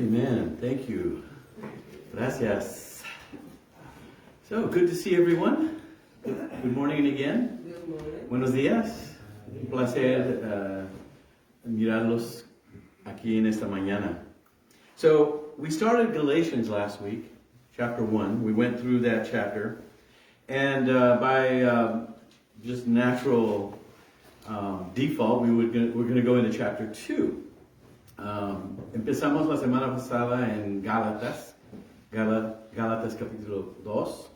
Amen. Thank you. Gracias. So, good to see everyone. Good morning again. Good morning. Buenos días. Un placer mirarlos aquí en esta mañana. So, we started Galatians last week, chapter 1. We went through that chapter. And by just natural default, we're going to go into chapter 2. Empezamos la semana pasada en Gálatas capítulo 2,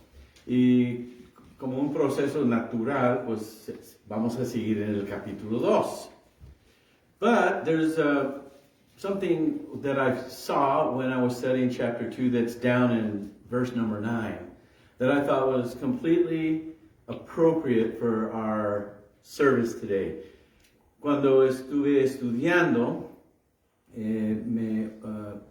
y como un proceso natural, pues vamos a seguir en el capítulo 2. But there's something that I saw when I was studying chapter 2 that's down in verse number 9 that I thought was completely appropriate for our service today. Cuando estuve estudiando, me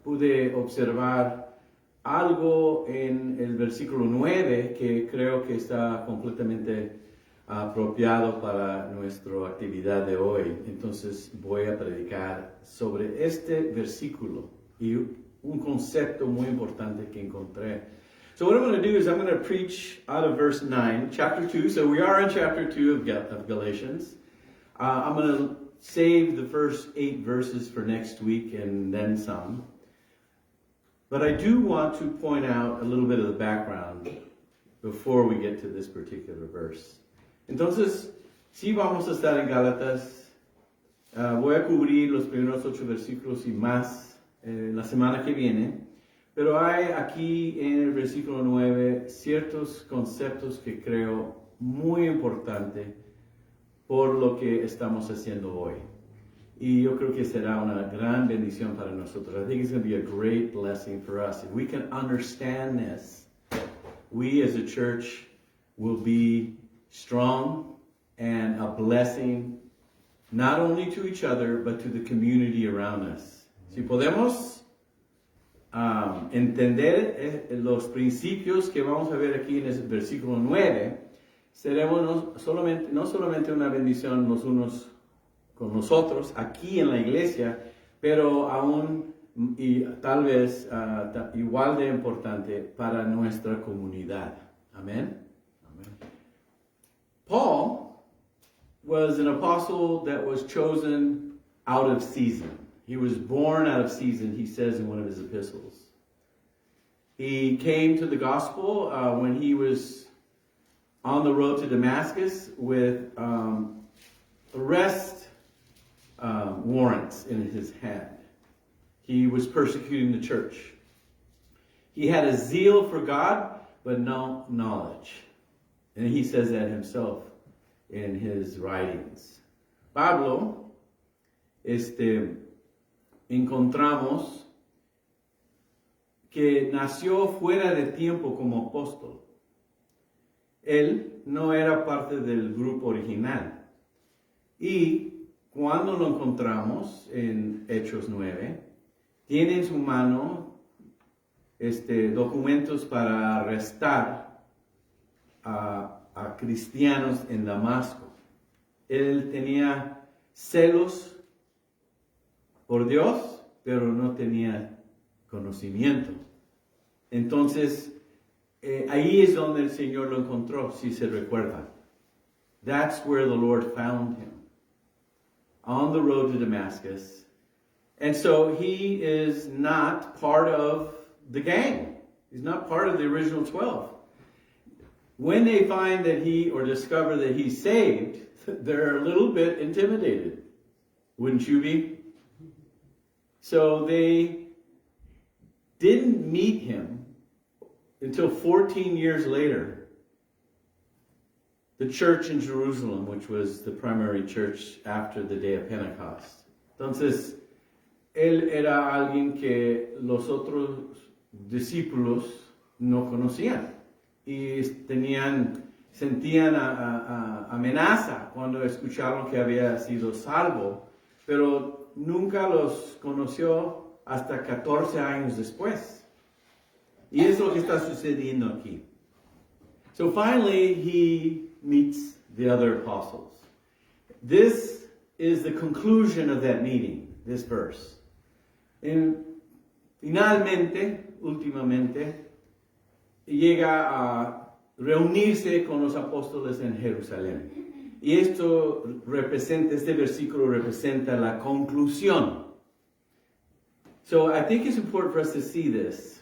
pude observar algo en el versículo 9 que creo que está completamente apropiado para nuestra actividad de hoy. Entonces voy a predicar sobre este versículo y un concepto muy importante que encontré. So what I'm going to do is I'm going to preach out of verse 9, chapter 2. So we are in chapter 2 of Galatians. I'm going to save the first 8 verses for next week and then some. But I do want to point out a little bit of the background before we get to this particular verse. Entonces, sí vamos a estar en Gálatas. Voy a cubrir los primeros 8 versículos y más la semana que viene. Pero hay aquí en el versículo 9 ciertos conceptos que creo muy importantes por lo que estamos haciendo hoy. Y yo creo que será una gran bendición para nosotros. I think it's going to be a great blessing for us. If we can understand this, we as a church will be strong and a blessing not only to each other, but to the community around us. Si podemos entender los principios que vamos a ver aquí en el versículo 9, seremos no solamente una bendición los unos con nosotros aquí en la iglesia, pero aún y tal vez igual de importante para nuestra comunidad. Amén. Paul was an apostle that was chosen out of season. He was born out of season, he says in one of his epistles. He came to the gospel when he was on the road to Damascus with arrest warrants in his hand. He was persecuting the church. He had a zeal for God, but no knowledge. And he says that himself in his writings. Pablo, encontramos que nació fuera de tiempo como apóstol. Él no era parte del grupo original. Y cuando lo encontramos en Hechos 9, tiene en su mano documentos para arrestar a cristianos en Damasco. Él tenía celos por Dios, pero no tenía conocimiento. Entonces, ahí es donde el Señor lo encontró, si se recuerdan. That's where the Lord found him, on the road to Damascus. And so he is not part of the gang. He's not part of the original 12. When they find that or discover that he's saved, they're a little bit intimidated. Wouldn't you be? So they didn't meet him until 14 years later. The church in Jerusalem, which was the primary church after the day of Pentecost. Entonces, él era alguien que los otros discípulos no conocían. Y sentían amenaza cuando escucharon que había sido salvo, pero nunca los conoció hasta 14 años después. Y es lo que está sucediendo aquí. So finally, he meets the other apostles. This is the conclusion of that meeting, this verse. finalmente, últimamente, llega a reunirse con los apóstoles en Jerusalén. Y este versículo representa la conclusión. So I think it's important for us to see this.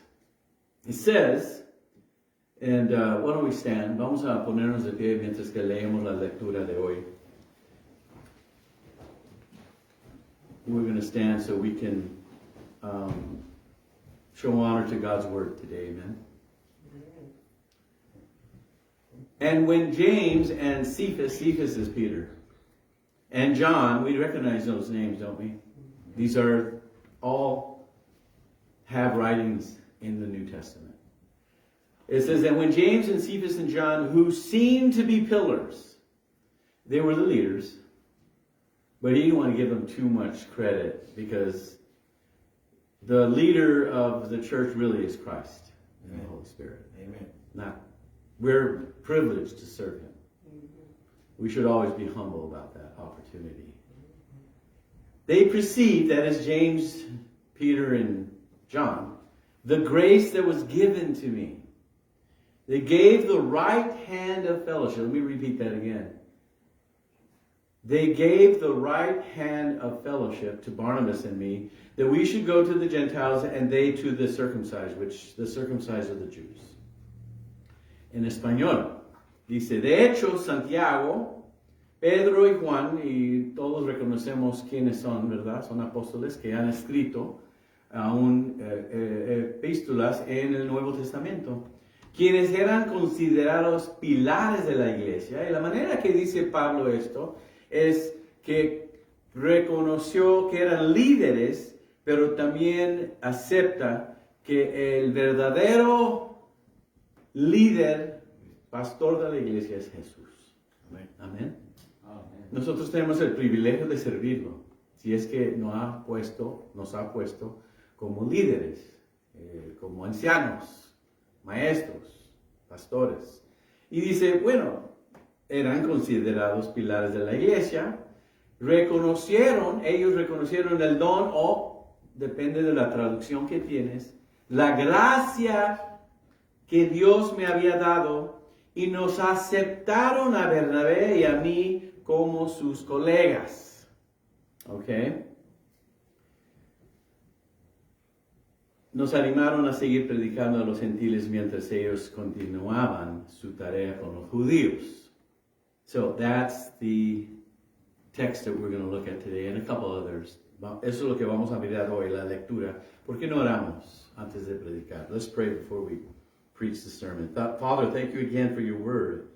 It says, and why don't we stand? Vamos a ponernos de pie mientras que leemos la lectura de hoy. We're going to stand so we can show honor to God's word today, amen. And when James and Cephas is Peter, and John, we recognize those names, don't we? These are all have writings in the New Testament. It says that when James and Cephas and John, who seemed to be pillars, they were the leaders, but he didn't want to give them too much credit because the leader of the church really is Christ and the Holy Spirit. Amen. We're privileged to serve him. We should always be humble about that opportunity. They perceived, that is James, Peter, and John, the grace that was given to me. They gave the right hand of fellowship. Let me repeat that again. They gave the right hand of fellowship to Barnabas and me, that we should go to the Gentiles and they to the circumcised, which the circumcised are the Jews. En español, dice, de hecho, Santiago, Pedro y Juan, y todos reconocemos quiénes son, ¿verdad? Son apóstoles que han escrito aún epístolas en el Nuevo Testamento, quienes eran considerados pilares de la iglesia. Y la manera que dice Pablo esto es que reconoció que eran líderes, pero también acepta que el verdadero líder, pastor de la iglesia es Jesús. Amén. Amén. Nosotros tenemos el privilegio de servirlo, si es que nos ha puesto como líderes, como ancianos, maestros, pastores. Y dice, bueno, eran considerados pilares de la iglesia, ellos reconocieron el don, o depende de la traducción que tienes, la gracia que Dios me había dado, y nos aceptaron a Bernabé y a mí como sus colegas. ¿Ok? Nos animaron a seguir predicando a los gentiles mientras ellos continuaban su tarea con los judíos. So that's the text that we're going to look at today, and a couple others. Eso es lo que vamos a mirar hoy, la lectura. ¿Por qué no oramos antes de predicar? Let's pray before we preach the sermon. Father, thank you again for your word,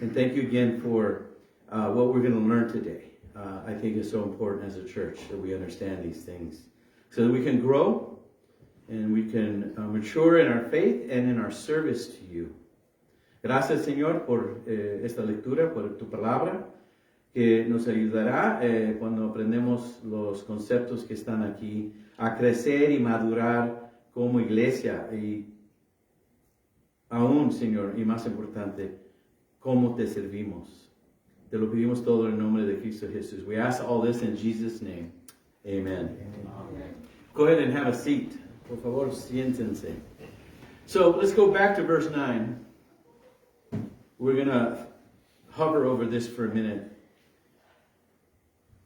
and thank you again for what we're going to learn today. I think it's so important as a church that we understand these things so that we can grow and we can mature in our faith and in our service to you. Gracias, Señor, por esta lectura, por tu palabra, que nos ayudará cuando aprendemos los conceptos que están aquí a crecer y madurar como iglesia, y aún, Señor, y más importante, cómo te servimos. Te lo pedimos todo en nombre de Cristo Jesús. We ask all this in Jesus' name. Amen. Amen. Go ahead and have a seat. Por favor, siéntense. So let's go back to verse 9. We're going to hover over this for a minute.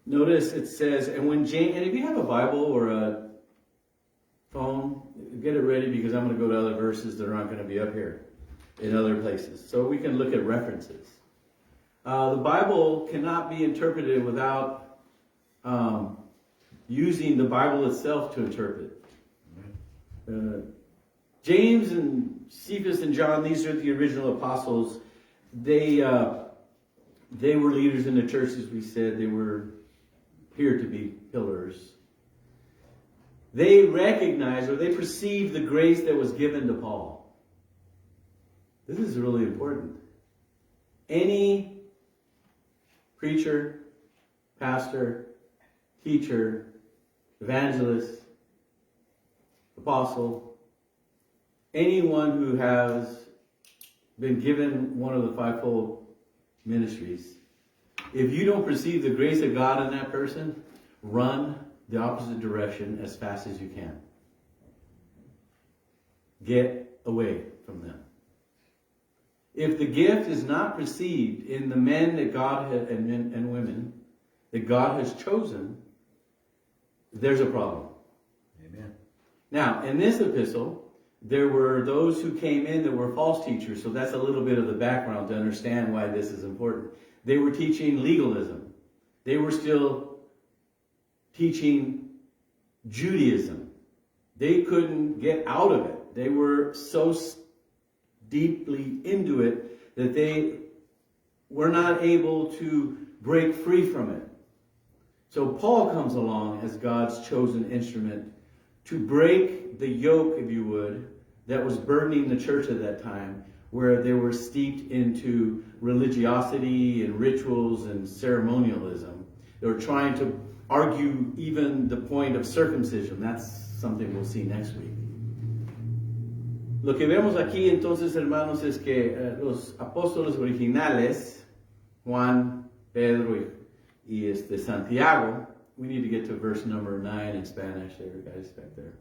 Notice it says, and if you have a Bible or a phone, get it ready, because I'm going to go to other verses that aren't going to be up here in other places. So we can look at references. The Bible cannot be interpreted without using the Bible itself to interpret. James and Cephas and John, these are the original apostles. They were leaders in the church, as we said. They were here to be pillars. They recognized, or they perceived, the grace that was given to Paul. This is really important. Any preacher, pastor, teacher, evangelist, apostle, anyone who has been given one of the fivefold ministries, if you don't perceive the grace of God in that person, run the opposite direction as fast as you can. get away from them. If the gift is not perceived in the men that God has, and women that God has chosen, there's a problem. Amen. Now, in this epistle, there were those who came in that were false teachers, so that's a little bit of the background to understand why this is important. They were teaching legalism. They were still teaching Judaism. They couldn't get out of it. They were so deeply into it that they were not able to break free from it. So Paul comes along as God's chosen instrument to break the yoke, if you would, that was burdening the church at that time, where they were steeped into religiosity and rituals and ceremonialism. They were trying to argue even the point of circumcision. That's something we'll see next week. Lo que vemos aquí entonces, hermanos, es que los apóstoles originales, Juan, Pedro y Santiago, we need to get to verse number 9 in Spanish, there, guys, back there.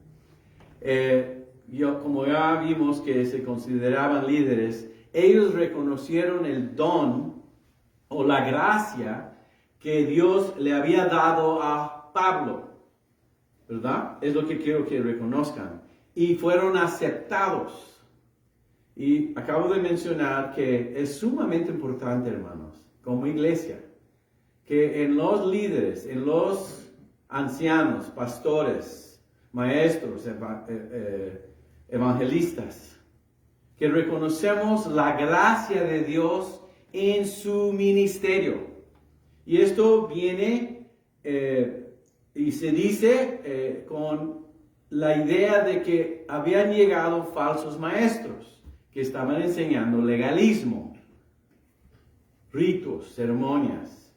Como ya vimos que se consideraban líderes, ellos reconocieron el don o la gracia que Dios le había dado a Pablo, ¿verdad? Es lo que quiero que reconozcan. Y fueron aceptados. Y acabo de mencionar que es sumamente importante, hermanos, como iglesia, que en los líderes, en los ancianos, pastores, maestros, evangelistas, que reconocemos la gracia de Dios en su ministerio. Y esto viene y se dice con la idea de que habían llegado falsos maestros que estaban enseñando legalismo, ritos, ceremonias.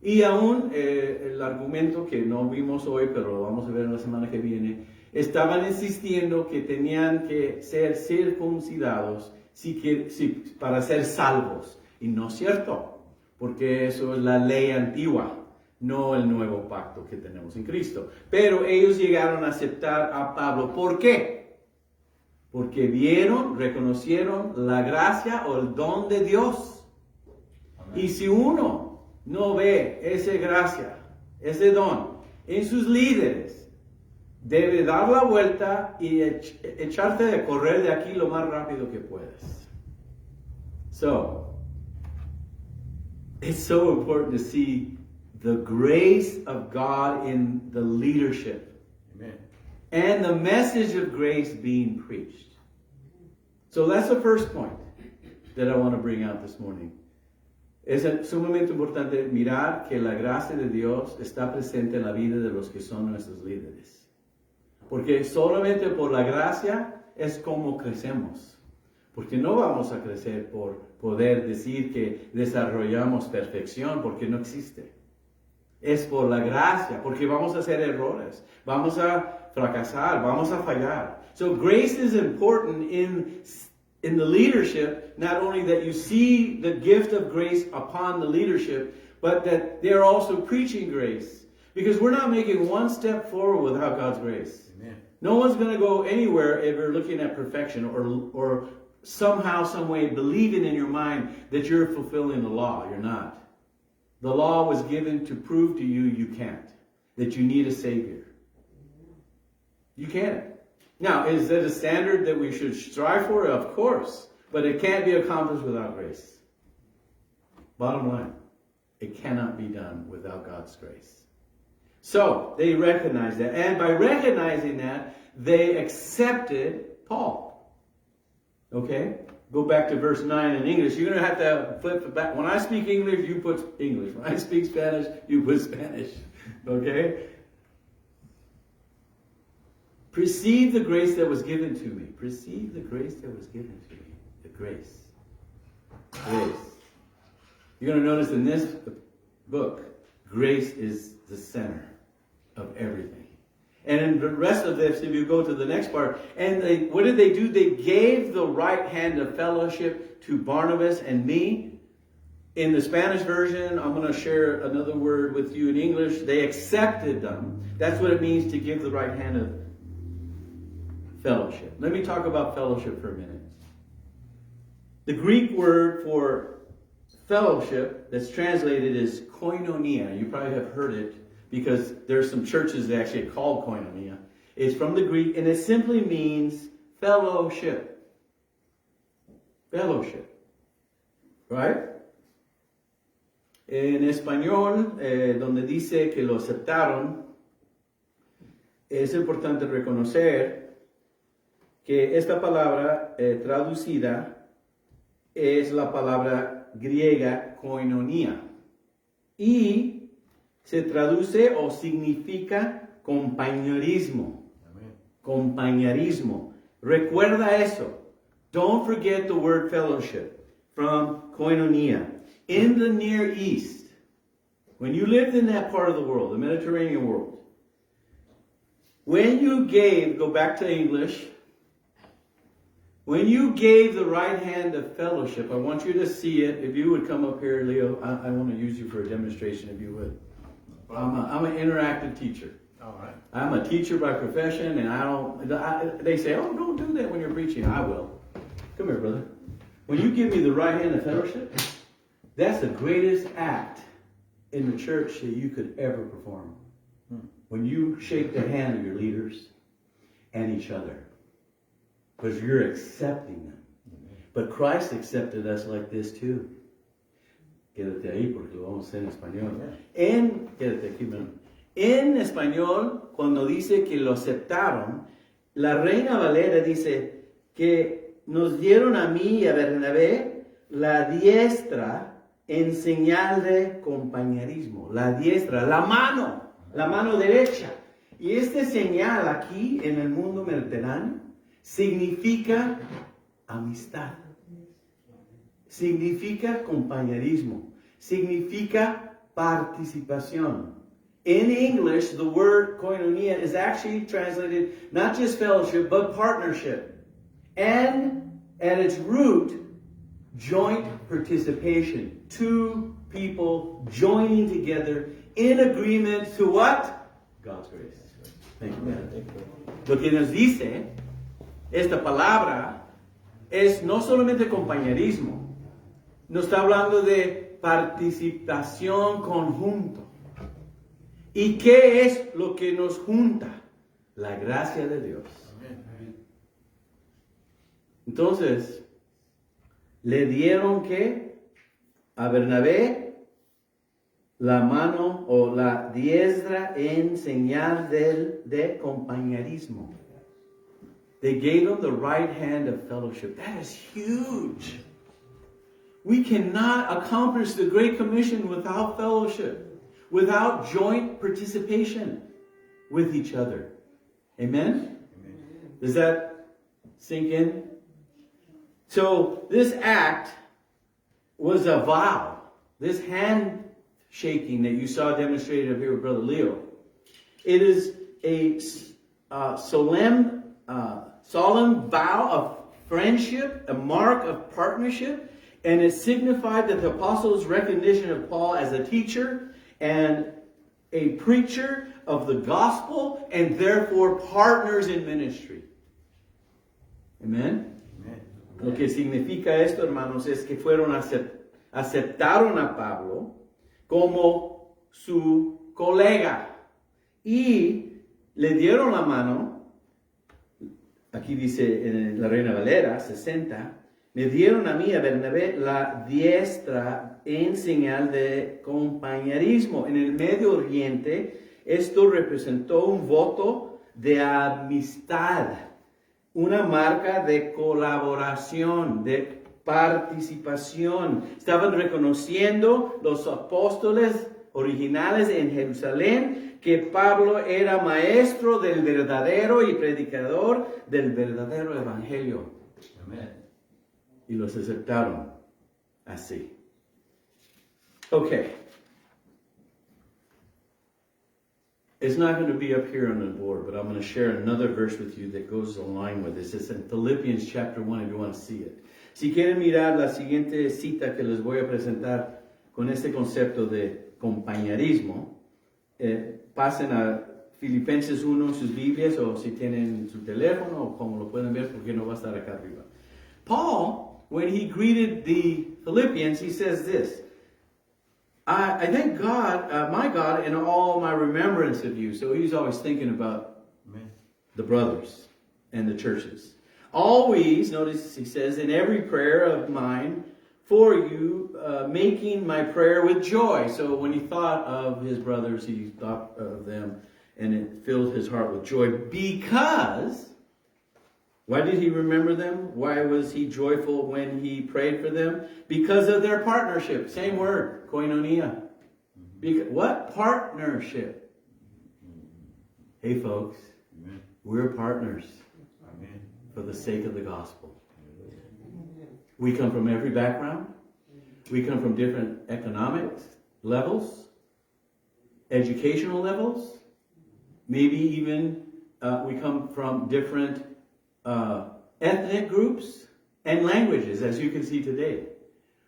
Y aún el argumento que no vimos hoy, pero lo vamos a ver en la semana que viene, estaban insistiendo que tenían que ser circuncidados para ser salvos. Y no es cierto, porque eso es la ley antigua, no el nuevo pacto que tenemos en Cristo. Pero ellos llegaron a aceptar a Pablo. ¿Por qué? Porque vieron, reconocieron la gracia o el don de Dios. Amén. Y si uno no ve esa gracia, ese don en sus líderes, debe dar la vuelta y echarte de correr de aquí lo más rápido que puedas. So, it's so important to see the grace of God in the leadership. Amen. And the message of grace being preached. So that's the first point that I want to bring out this morning. Es sumamente importante mirar que la gracia de Dios está presente en la vida de los que son nuestros líderes. Porque solamente por la gracia es como crecemos. Porque no vamos a crecer por poder decir que desarrollamos perfección, porque no existe. Es por la gracia, porque vamos a hacer errores, vamos a fracasar, vamos a fallar. So grace is important in the leadership, not only that you see the gift of grace upon the leadership, but that they're also preaching grace. Because we're not making one step forward without God's grace. Amen. No one's going to go anywhere if you're looking at perfection or somehow, some way believing in your mind that you're fulfilling the law. You're not. The law was given to prove to you you can't, that you need a Savior. You can't. Now, is that a standard that we should strive for? Of course. But it can't be accomplished without grace. Bottom line, it cannot be done without God's grace. So, they recognized that. And by recognizing that, they accepted Paul. Okay? Go back to verse 9 in English. You're going to have to flip it back. When I speak English, you put English. When I speak Spanish, you put Spanish. Okay? Perceive the grace that was given to me. Perceive the grace that was given to me. The grace. Grace. You're going to notice in this book, grace is the center of everything. And in the rest of this, if you go to the next part, and what did they do? They gave the right hand of fellowship to Barnabas and me. In the Spanish version, I'm going to share another word with you in English. They accepted them. That's what it means to give the right hand of fellowship. Let me talk about fellowship for a minute. The Greek word for fellowship that's translated is koinonia. You probably have heard it because there are some churches that actually call koinonia. It's from the Greek and it simply means fellowship. Fellowship. Right? En español, donde dice que lo aceptaron, es importante reconocer que esta palabra traducida es la palabra griega koinonia y se traduce o significa compañerismo. Compañerismo. Recuerda eso. Don't forget the word fellowship from koinonia. In the Near East, when you lived in that part of the world, the Mediterranean world, when you gave, go back to English, when you gave the right hand of fellowship, I want you to see it. If you would come up here, Leo, I want to use you for a demonstration, if you would. I'm an interactive teacher. All right. I'm a teacher by profession, and they say, oh, don't do that when you're preaching. I will. Come here, brother. When you give me the right hand of fellowship, that's the greatest act in the church that you could ever perform. When you shake the hand of your leaders and each other. Because you're accepting them. But Christ accepted us like this too. Quédate ahí porque lo vamos a hacer en español. Quédate aquí, man. En español, cuando dice que lo aceptaron, la Reina Valera dice que nos dieron a mí y a Bernabé la diestra en señal de compañerismo. La diestra, la mano derecha. Y este señal aquí en el mundo mediterráneo significa amistad. Significa compañerismo. Significa participación. In English, the word koinonia is actually translated not just fellowship, but partnership. And at its root, joint participation. Two people joining together in agreement to what? God's grace. Thank you, man. Lo que nos dice esta palabra es no solamente compañerismo, nos está hablando de participación conjunto. ¿Y qué es lo que nos junta? La gracia de Dios. Entonces, le dieron que a Bernabé la mano o la diestra en señal de compañerismo. They gave him the right hand of fellowship. That is huge. We cannot accomplish the Great Commission without fellowship, without joint participation with each other. Amen? Amen. Does that sink in? So this act was a vow. This hand shaking that you saw demonstrated up here with Brother Leo. It is a solemn vow of friendship, a mark of partnership, and it signified that the apostles' recognition of Paul as a teacher and a preacher of the gospel, and therefore partners in ministry. Amen? Lo que significa esto, hermanos, es que aceptaron a Pablo como su colega y le dieron la mano. Aquí dice en la Reina Valera 60, me dieron a mí, a Bernabé, la diestra en señal de compañerismo. En el Medio Oriente, esto representó un voto de amistad, una marca de colaboración, de participación. Estaban reconociendo los apóstoles originales en Jerusalén que Pablo era maestro del verdadero y predicador del verdadero evangelio. Amén. Y los aceptaron así. Okay. It's not going to be up here on the board, but I'm going to share another verse with you that goes along with this. It's in Philippians chapter 1 if you want to see it. Si quieren mirar la siguiente cita que les voy a presentar con este concepto de compañerismo, pasen a Filipenses 1 sus Biblias o si tienen su teléfono o como lo pueden ver porque no va a estar acá arriba. Paul, when he greeted the Philippians, he says this, I thank God, my God, in all my remembrance of you. So he's always thinking about the brothers and the churches. Always, notice he says, in every prayer of mine for you, making my prayer with joy. So when he thought of his brothers, he thought of them, and it filled his heart with joy. Because, why did he remember them? Why was he joyful when he prayed for them? Because of their partnership. Same word, koinonia. What? Partnership. Hey folks, we're partners for the sake of the gospel. We come from every background. We come from different economic levels, educational levels. Maybe even we come from different ethnic groups and languages, as you can see today.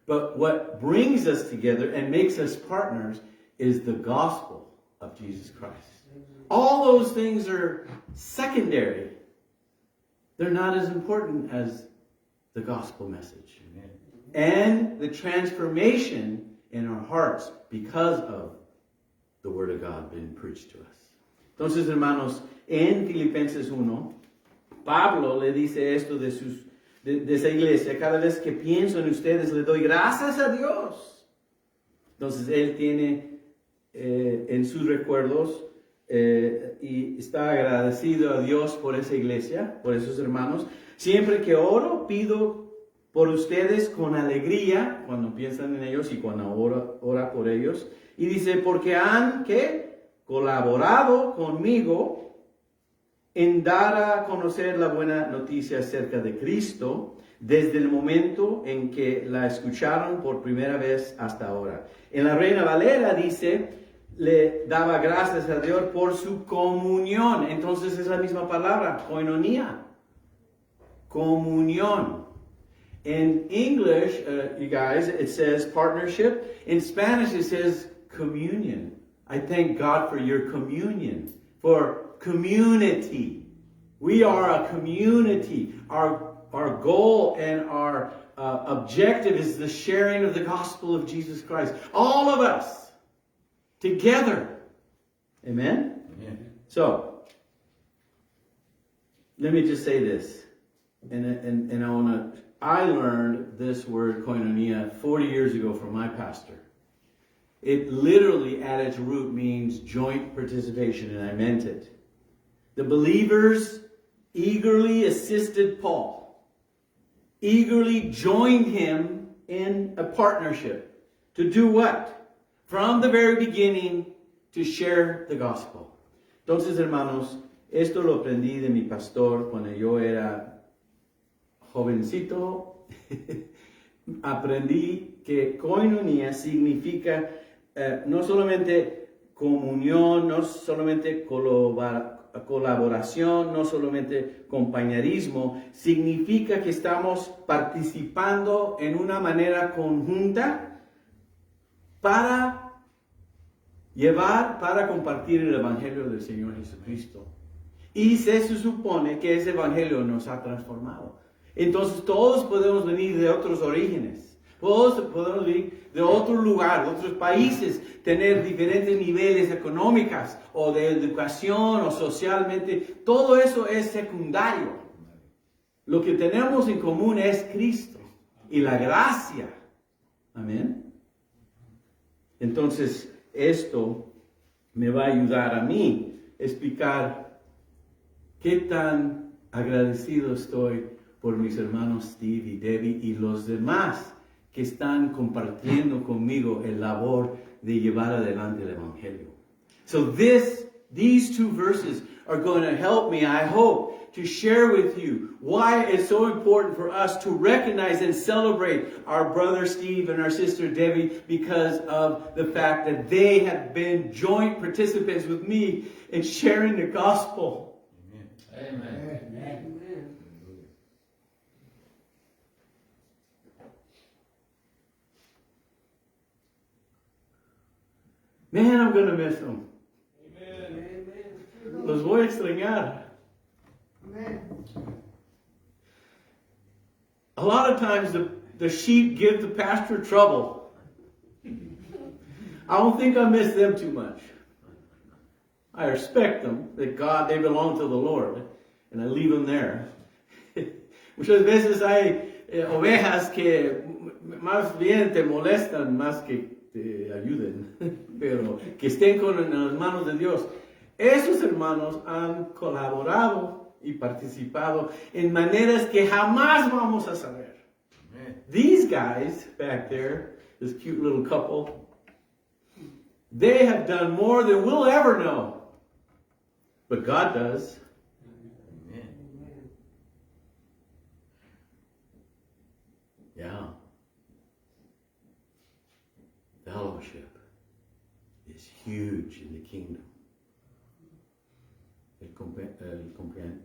But what brings us together and makes us partners is the gospel of Jesus Christ. All those things are secondary. They're not as important as the gospel message. Amen. And the transformation in our hearts because of the word of God being preached to us. Entonces, hermanos, en Filipenses 1, Pablo le dice esto de esa iglesia. Cada vez que pienso en ustedes, le doy gracias a Dios. Entonces, él tiene en sus recuerdos y está agradecido a Dios por esa iglesia, por esos hermanos. Siempre que oro, pido por ustedes con alegría, cuando piensan en ellos y cuando ora por ellos. Y dice, porque han, ¿qué? Colaborado conmigo en dar a conocer la buena noticia acerca de Cristo desde el momento en que la escucharon por primera vez hasta ahora. En la Reina Valera dice, le daba gracias a Dios por su comunión. Entonces es la misma palabra, koinonia. Comunión. In English, you guys, it says partnership. In Spanish, it says communion. I thank God for your communion, for community. We are a community. Our goal and our objective is the sharing of the gospel of Jesus Christ. All of us together. Amen? Amen. So, let me just say this. And I learned this word koinonia 40 years ago from my pastor. It literally at its root means joint participation, and I meant it. The believers eagerly assisted Paul, eagerly joined him in a partnership to do what? From the very beginning, to share the gospel. Entonces, hermanos, esto lo aprendí de mi pastor cuando yo era jovencito. Aprendí que koinonia significa no solamente comunión, no solamente colaboración, no solamente compañerismo, significa que estamos participando en una manera conjunta para compartir el Evangelio del Señor Jesucristo. Y se supone que ese Evangelio nos ha transformado. Entonces todos podemos venir de otros orígenes. Todos podemos venir de otro lugar, de otros países, tener diferentes niveles económicos o de educación o socialmente. Todo eso es secundario. Lo que tenemos en común es Cristo y la gracia. Amén. Entonces, esto me va a ayudar a mí a explicar qué tan agradecido estoy por mis hermanos Steve y Debbie y los demás que están compartiendo conmigo el labor de llevar adelante el Evangelio. So these two verses are going to help me, I hope, to share with you why it's so important for us to recognize and celebrate our brother Steve and our sister Debbie because of the fact that they have been joint participants with me in sharing the gospel. Amen. Amen. Amen. Man, I'm going to miss them. Amen. Los voy a extrañar. A lot of times the sheep give the pastor trouble. I don't think I miss them too much. I respect them, that God, they belong to the Lord, and I leave them there. Muchas veces hay ovejas que más bien te molestan más que te ayuden, pero que estén en las manos de Dios. Esos hermanos han colaborado y participado en maneras que jamás vamos a saber. Amen. These guys back there, this cute little couple, they have done more than we'll ever know. But God does. Amen. Yeah. Fellowship is huge in the kingdom. El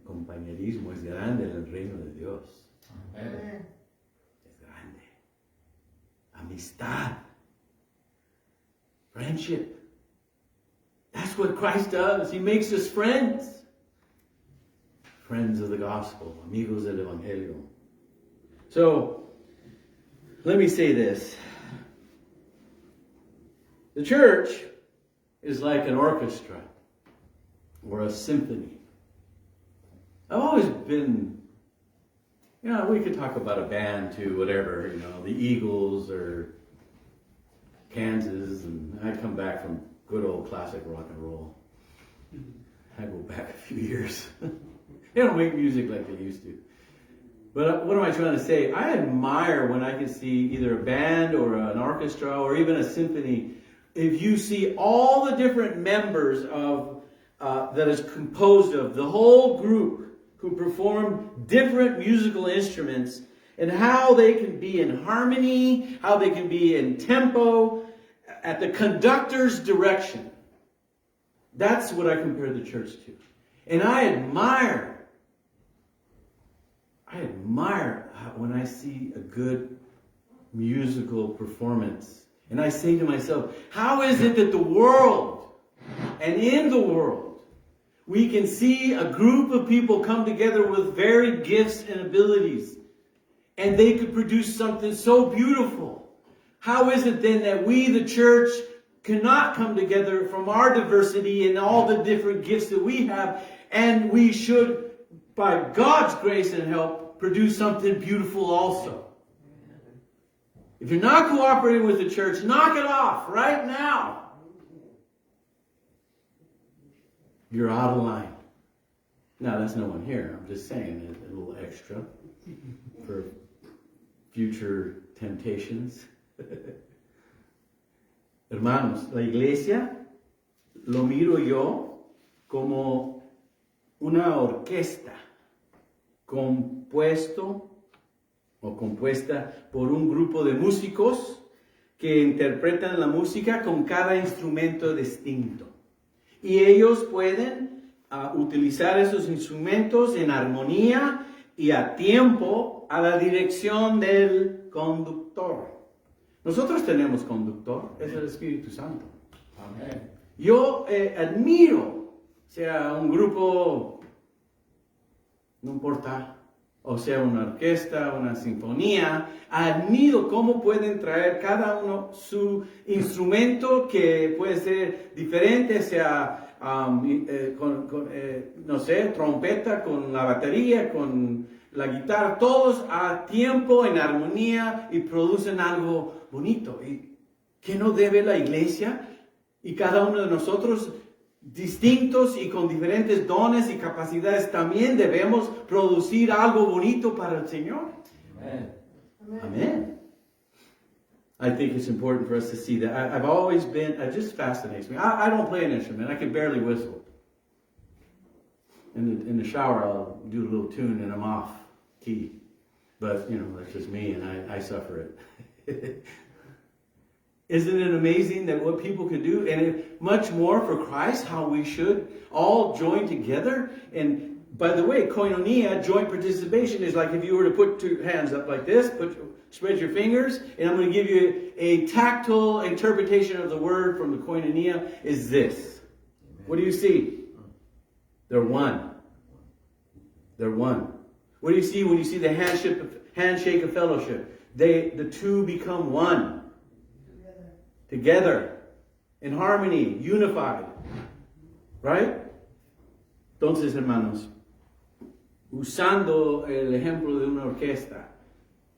compañerismo es grande en el reino de Dios. Amen. Es grande. Amistad. Friendship. That's what Christ does. He makes us friends. Friends of the gospel. Amigos del evangelio. So, let me say this. The church is like an orchestra or a symphony. I've always been, we could talk about a band too, whatever, the Eagles or Kansas, and I come back from good old classic rock and roll. I go back a few years. They don't make music like they used to. But what am I trying to say? I admire when I can see either a band or an orchestra or even a symphony. If you see all the different members of that is composed of the whole group who perform different musical instruments and how they can be in harmony, how they can be in tempo, at the conductor's direction. That's what I compare the church to. And I admire when I see a good musical performance. And I say to myself, how is it that the world, and in the world, we can see a group of people come together with varied gifts and abilities, and they could produce something so beautiful? How is it then that we, the church, cannot come together from our diversity and all the different gifts that we have, and we should, by God's grace and help, produce something beautiful also? If you're not cooperating with the church, knock it off right now. You're out of line. Now, that's no one here. I'm just saying a little extra for future temptations. Hermanos, la iglesia lo miro yo como una orquesta compuesta por un grupo de músicos que interpretan la música con cada instrumento distinto. Y ellos pueden utilizar esos instrumentos en armonía y a tiempo a la dirección del conductor. Nosotros tenemos conductor, es el Espíritu Santo. Amén. Yo admiro, sea un grupo, no importa, o sea una orquesta, una sinfonía, admiro cómo pueden traer cada uno su instrumento que puede ser diferente, sea no sé, trompeta con la batería, con la guitarra, todos a tiempo, en armonía, y producen algo bonito. ¿Y qué no debe la iglesia? Y cada uno de nosotros, distintos y con diferentes dones y capacidades, también debemos producir algo bonito para el Señor. Amen. Amen. I think it's important for us to see that. I've always been, it just fascinates me. I don't play an instrument. I can barely whistle. In the shower, I'll do a little tune and I'm off key. But, that's just me and I suffer it. Isn't it amazing that what people can do? And much more for Christ, how we should all join together. And by the way, koinonia, joint participation, is like if you were to put two hands up like this, spread your fingers, and I'm going to give you a tactile interpretation of the word from the koinonia is this. Amen. What do you see? They're one. They're one. What do you see when you see the handshake of fellowship? The two become one. Together. In harmony. Unified. Right? Entonces, hermanos, usando el ejemplo de una orquesta,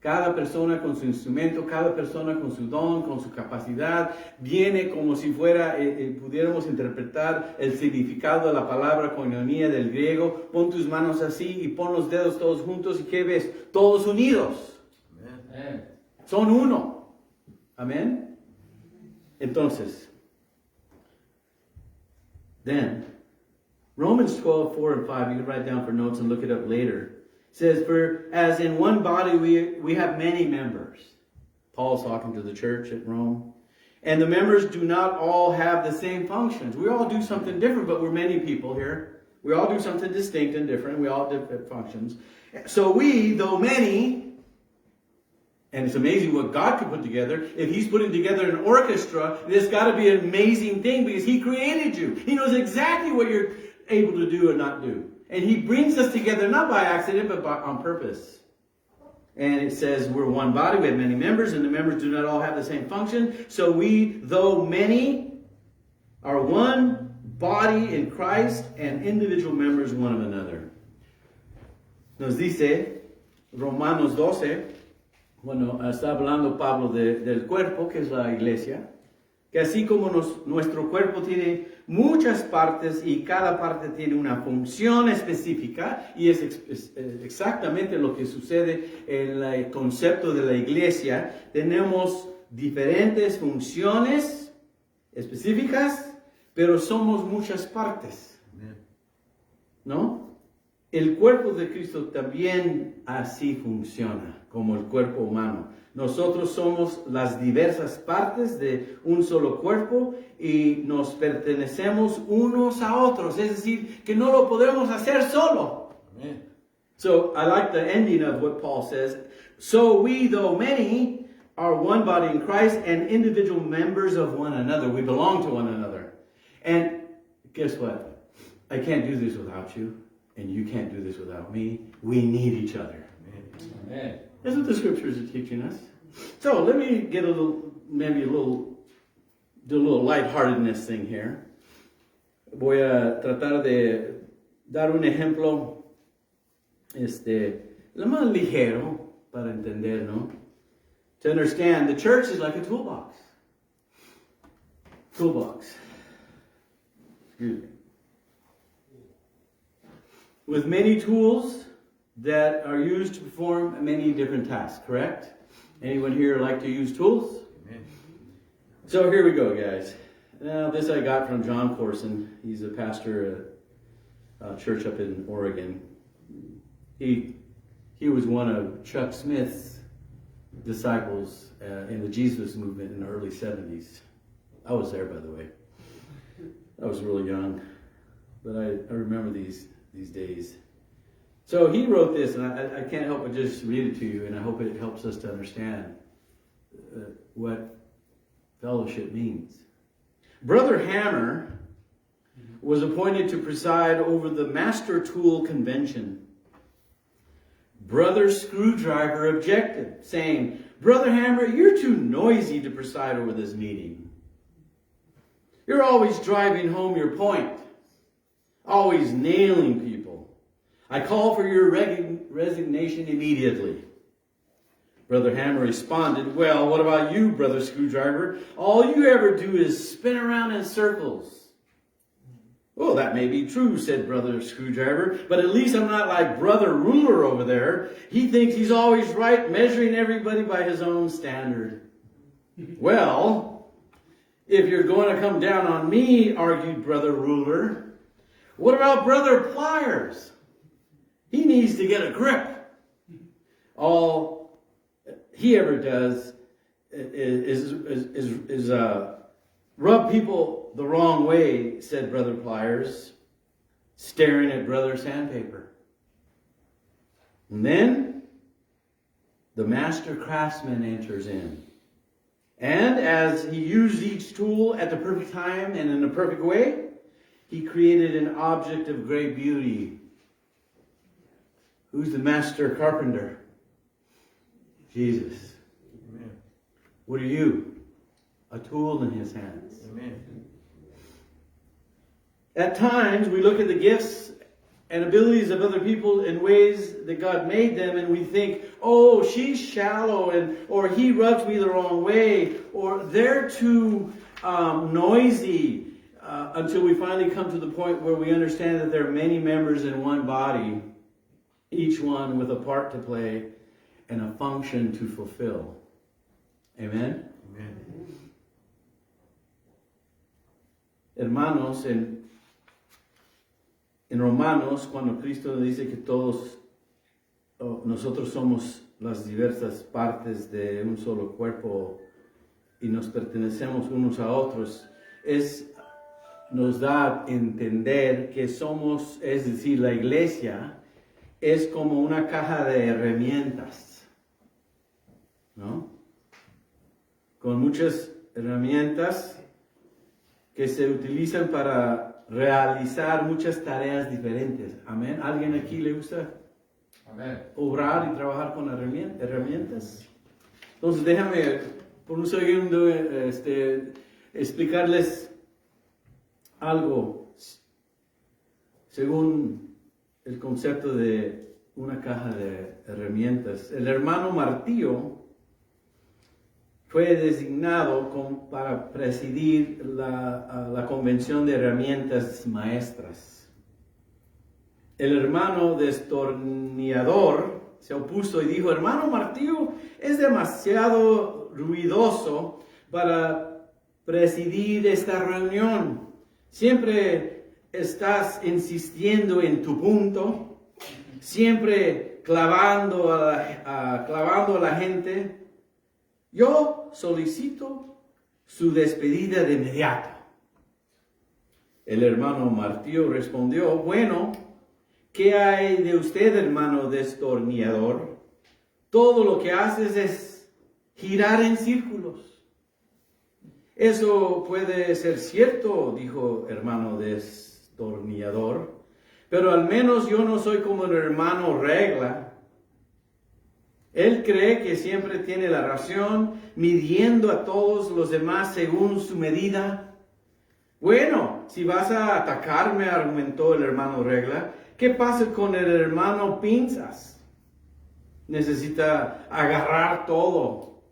cada persona con su instrumento, cada persona con su don, con su capacidad, viene como si fuera, pudiéramos interpretar el significado de la palabra koinonia del griego. Pon tus manos así y pon los dedos todos juntos y ¿qué ves? Todos unidos. Amén. Son uno. Amén. Entonces, then, Romans 12:4 and 5, you can write down for notes and look it up later. It says, for as in one body we have many members. Paul's talking to the church at Rome. And the members do not all have the same functions. We all do something different, but we're many people here. We all do something distinct and different. We all have different functions. So we, though many, and it's amazing what God could put together. If He's putting together an orchestra, it's got to be an amazing thing because He created you. He knows exactly what you're able to do and not do. And He brings us together not by accident, but on purpose. And it says we're one body, we have many members, and the members do not all have the same function. So we, though many, are one body in Christ and individual members one of another. Nos dice Romanos 12, bueno, está hablando Pablo del cuerpo, que es la iglesia, que así como nuestro cuerpo tiene muchas partes y cada parte tiene una función específica, y es exactamente lo que sucede en el concepto de la iglesia, tenemos diferentes funciones específicas, pero somos muchas partes. ¿No? El cuerpo de Cristo también así funciona, como el cuerpo humano. Nosotros somos las diversas partes de un solo cuerpo y nos pertenecemos unos a otros. Es decir, que no lo podemos hacer solo. Amen. So I like the ending of what Paul says. So we, though many, are one body in Christ and individual members of one another. We belong to one another. And guess what? I can't do this without you. And you can't do this without me. We need each other. Amen. That's what the scriptures are teaching us. So let me get do a little lightheartedness thing here. Voy a tratar de dar un ejemplo, lo más ligero para entender, ¿no? To understand, the church is like a toolbox. Excuse me. With many tools that are used to perform many different tasks, correct? Anyone here like to use tools? Amen. So here we go, guys. Now, this I got from John Corson. He's a pastor at a church up in Oregon. He was one of Chuck Smith's disciples in the Jesus movement in the early 70s. I was there, by the way. I was really young, but I remember these days. So he wrote this, and I can't help but just read it to you, and I hope it helps us to understand what fellowship means. Brother Hammer was appointed to preside over the Master Tool Convention. Brother Screwdriver objected, saying, Brother Hammer, you're too noisy to preside over this meeting. You're always driving home your point. Always nailing people. I call for your resignation immediately. Brother Hammer responded, well, what about you, Brother Screwdriver? All you ever do is spin around in circles. Well, that may be true, said Brother Screwdriver, but at least I'm not like Brother Ruler over there. He thinks he's always right, measuring everybody by his own standard. Well, if you're going to come down on me, argued Brother Ruler, what about Brother Pliers? He needs to get a grip. All he ever does is rub people the wrong way, said Brother Pliers, staring at Brother Sandpaper. And then the master craftsman enters in. And as he used each tool at the perfect time and in the perfect way, He created an object of great beauty. Who's the master carpenter? Jesus. Amen. What are you? A tool in his hands. Amen. At times, we look at the gifts and abilities of other people in ways that God made them, and we think, oh, she's shallow, or he rubs me the wrong way, or they're too noisy, until we finally come to the point where we understand that there are many members in one body, each one with a part to play and a function to fulfill. Amen? Amen. Hermanos, en Romanos, cuando Cristo dice que todos nosotros somos las diversas partes de un solo cuerpo y nos pertenecemos unos a otros, nos da a entender que somos, es decir, la iglesia es como una caja de herramientas, ¿no? Con muchas herramientas que se utilizan para realizar muchas tareas diferentes. Amén. ¿Alguien aquí le gusta obrar y trabajar con herramientas? Entonces déjame por un segundo explicarles algo según el concepto de una caja de herramientas. El hermano Martillo fue designado para presidir la convención de herramientas maestras. El hermano destornillador se opuso y dijo: hermano Martillo es demasiado ruidoso para presidir esta reunión. Siempre estás insistiendo en tu punto, siempre clavando a la gente. Yo solicito su despedida de inmediato. El hermano Martillo respondió: bueno, ¿qué hay de usted, hermano destornillador? Todo lo que haces es girar en círculos. Eso puede ser cierto, dijo hermano destornillador, pero al menos yo no soy como el hermano Regla. Él cree que siempre tiene la razón, midiendo a todos los demás según su medida. Bueno, si vas a atacarme, argumentó el hermano Regla, ¿qué pasa con el hermano Pinzas? Necesita agarrar todo.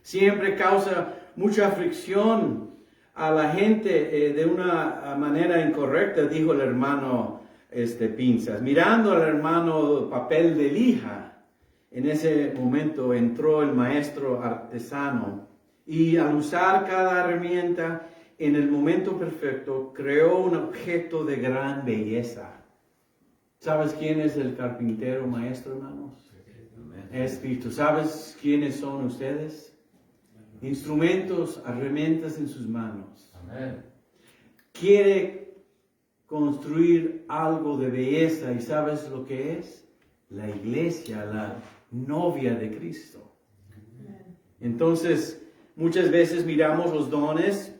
Siempre causa mucha fricción a la gente de una manera incorrecta, dijo el hermano Pinzas. Mirando al hermano Papel de Lija, en ese momento entró el maestro artesano y al usar cada herramienta en el momento perfecto, creó un objeto de gran belleza. ¿Sabes quién es el carpintero maestro, hermanos? Es Cristo. ¿Sabes quiénes son ustedes? Instrumentos, herramientas en sus manos. Amén. Quiere construir algo de belleza, y ¿sabes lo que es? La iglesia, la novia de Cristo. Entonces, muchas veces miramos los dones,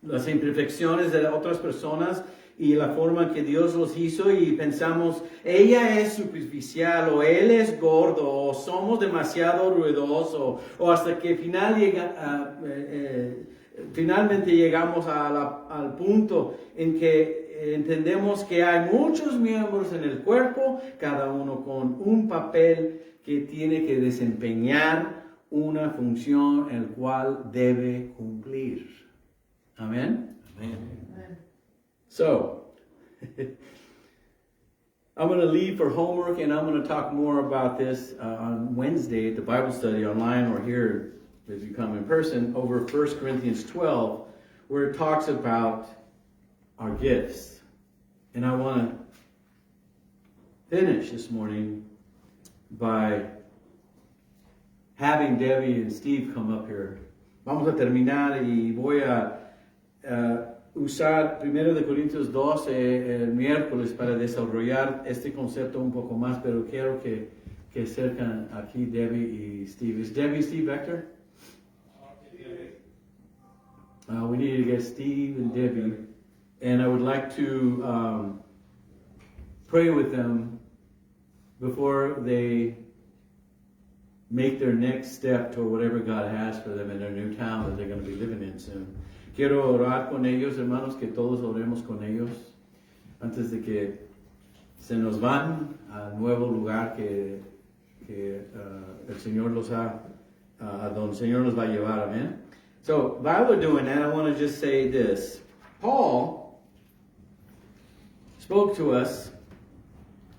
las imperfecciones de otras personas y la forma que Dios los hizo y pensamos, ella es superficial, o él es gordo, o somos demasiado ruidosos, o hasta que finalmente llegamos al punto en que entendemos que hay muchos miembros en el cuerpo, cada uno con un papel que tiene que desempeñar una función en la cual debe cumplir. Amén. Amen. So, I'm going to leave for homework, and I'm going to talk more about this on Wednesday at the Bible study online, or here if you come in person, over 1 Corinthians 12, where it talks about our gifts. And I want to finish this morning by having Debbie and Steve come up here. Vamos a terminar y voy a usar 1 Corintios 12 el miércoles para desarrollar este concepto un poco más, pero quiero que acercan aquí Debbie y Steve. Is Debbie and Steve back there? We need to get Steve and Debbie And I would like to pray with them before they make their next step toward whatever God has for them in their new town that they're going to be living in soon. Quiero orar con ellos, hermanos, que todos oremos con ellos antes de que se nos van al nuevo lugar que el Señor los ha, a donde el Señor los va a llevar, amen. So, while we're doing that, I want to just say this. Paul spoke to us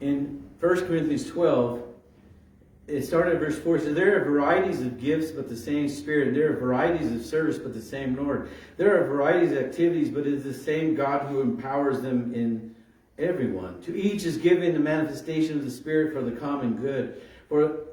in 1 Corinthians 12. It started at verse 4. It says, there are varieties of gifts, but the same Spirit. There are varieties of service, but the same Lord. There are varieties of activities, but it is the same God who empowers them in everyone. To each is given the manifestation of the Spirit for the common good. For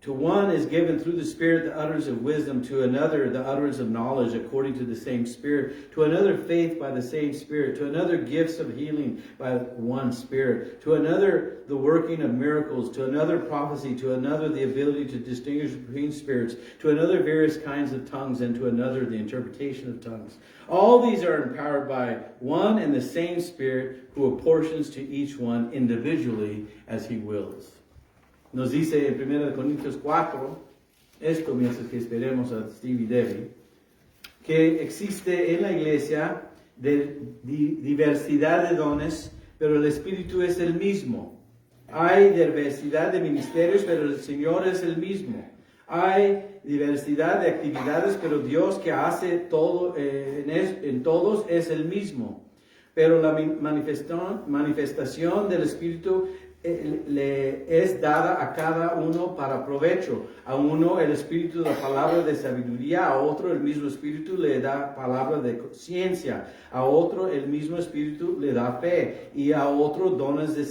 to one is given through the Spirit the utterance of wisdom, to another the utterance of knowledge according to the same Spirit, to another faith by the same Spirit, to another gifts of healing by one Spirit, to another the working of miracles, to another prophecy, to another the ability to distinguish between spirits, to another various kinds of tongues, and to another the interpretation of tongues. All these are empowered by one and the same Spirit, who apportions to each one individually as he wills. Nos dice en 1 Corintios 4, esto mientras que esperemos a Steve y Debbie, que existe en la iglesia diversidad de dones, pero el Espíritu es el mismo. Hay diversidad de ministerios, pero el Señor es el mismo. Hay diversidad de actividades, pero Dios que hace todo en todos es el mismo. Pero la manifestación del Espíritu le es dada a cada uno para provecho. A uno el espíritu da palabra de sabiduría, a otro el mismo espíritu le da palabra de ciencia, a otro el mismo espíritu le da fe, y a otro dones de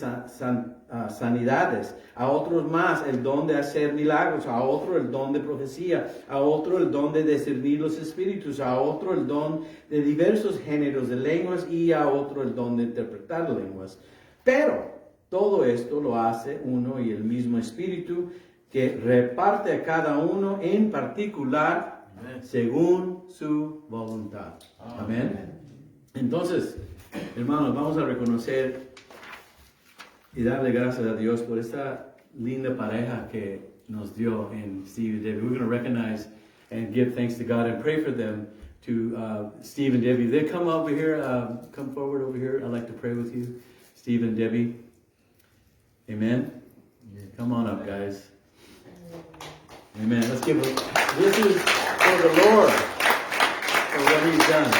sanidades, a otros más el don de hacer milagros, a otro el don de profecía, a otro el don de discernir los espíritus, a otro el don de diversos géneros de lenguas, y a otro el don de interpretar lenguas. Pero todo esto lo hace uno y el mismo Espíritu, que reparte a cada uno en particular según su voluntad. Amén. Entonces, hermanos, vamos a reconocer y darle gracias a Dios por esta linda pareja que nos dio en Steve and Debbie. We're going to recognize and give thanks to God and pray for them, to Steve and Debbie. They come over here, come forward over here. I'd like to pray with you, Steve and Debbie. Amen. Come on up, guys. Amen. Let's give it. This is for the Lord, for what He's done.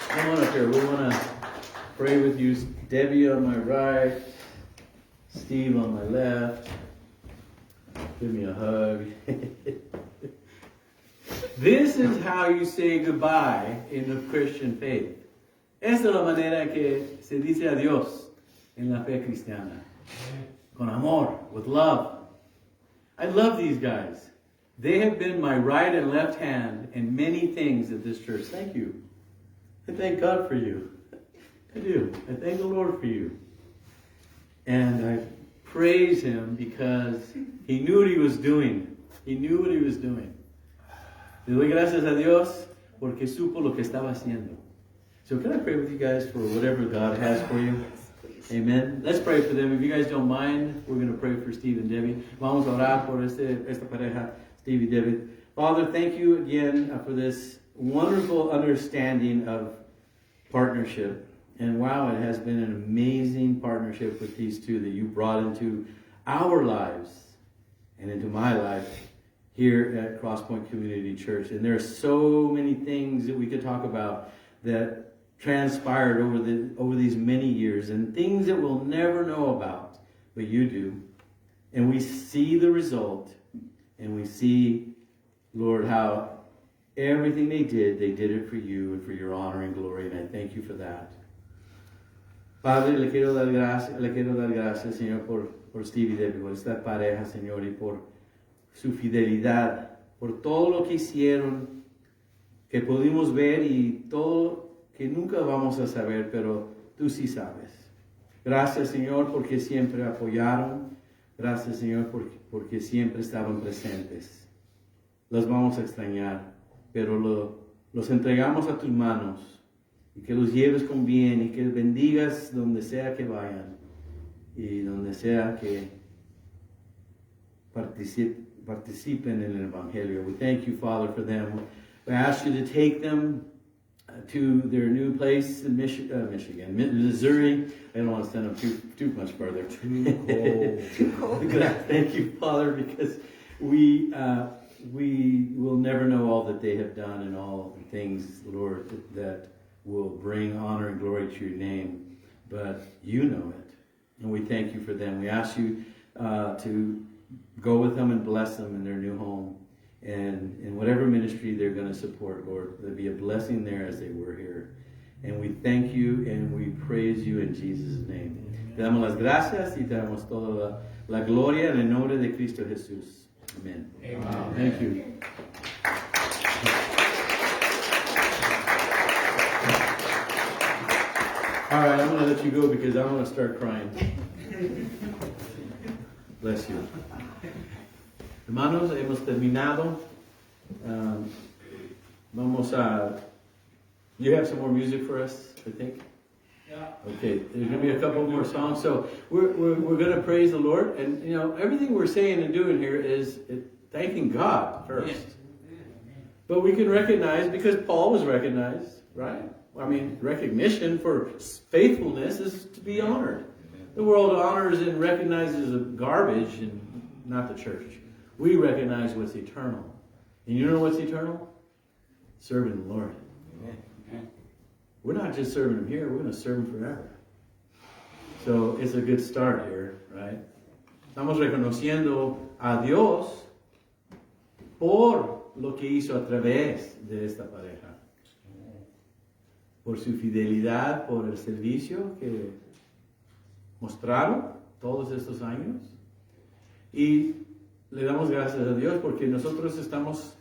Come on up here. We want to pray with you. Debbie on my right, Steve on my left. Give me a hug. This is how you say goodbye in the Christian faith. Esta es la manera que se dice adiós en la fe cristiana. Con amor, with love. I love these guys. They have been my right and left hand in many things at this church. Thank you. I thank God for you. I do. I thank the Lord for you. And I praise Him because He knew what He was doing. He knew what He was doing. Le doy gracias a Dios porque supo lo que estaba haciendo. So can I pray with you guys for whatever God has for you? Amen. Let's pray for them. If you guys don't mind, we're going to pray for Steve and Debbie. Vamos a orar por esta pareja, Steve y Debbie. Father, thank you again for this wonderful understanding of partnership. And wow, it has been an amazing partnership with these two that you brought into our lives and into my life here at Crosspoint Community Church. And there are so many things that we could talk about that transpired over these many years, and things that we'll never know about, but you do. And we see the result, and we see, Lord, how everything they did it for you and for your honor and glory, and I thank you for that. Padre, le quiero dar gracias, Señor, por Steve y Debbie, por esta pareja, Señor, y por su fidelidad, por todo lo que hicieron, que pudimos ver, y todo que nunca vamos a saber, pero tú sí sabes. Gracias, Señor, porque siempre apoyaron. Gracias, Señor, porque siempre estaban presentes. Los vamos a extrañar, pero los entregamos a tus manos y que los lleves con bien y que bendigas donde sea que vayan y donde sea que participen en el Evangelio. We thank you, Father, for them. We ask you to take them to their new place in Michigan, Missouri. I don't want to send them too much further. Too cold. Too cold. Thank you, Father, because we will never know all that they have done and all the things, Lord, that will bring honor and glory to your name. But you know it, and we thank you for them. We ask you to go with them and bless them in their new home. And in whatever ministry they're going to support, Lord, there'll be a blessing there as they were here. And we thank you and we praise you in Jesus' name. Te damos las gracias y te damos toda la gloria en el nombre de Cristo Jesús. Amen. Amen. Thank you. All right, I'm going to let you go because I want to start crying. Bless you. Hermanos, hemos terminado. Vamos a. You have some more music for us, I think. Yeah. Okay, there's going to be a couple more songs. So we're going to praise the Lord, and you know everything we're saying and doing here is thanking God first. But we can recognize, because Paul was recognized, right? I mean, recognition for faithfulness is to be honored. The world honors and recognizes garbage and not the church. We recognize what's eternal. And you know what's eternal? Serving the Lord. Amen. We're not just serving Him here, we're going to serve Him forever. So it's a good start here, right? Estamos reconociendo a Dios por lo que hizo a través de esta pareja. Por su fidelidad, por el servicio que mostraron todos estos años. Y le damos gracias a Dios porque nosotros estamos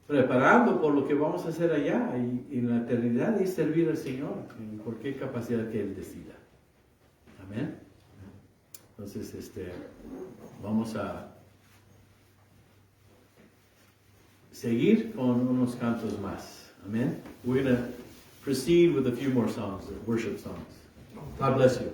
preparando por lo que vamos a hacer allá y en la eternidad y servir al Señor en cualquier capacidad que Él decida. Amén. Entonces, vamos a seguir con unos cantos más. Amen. We're going to proceed with a few more songs, worship songs. God bless you.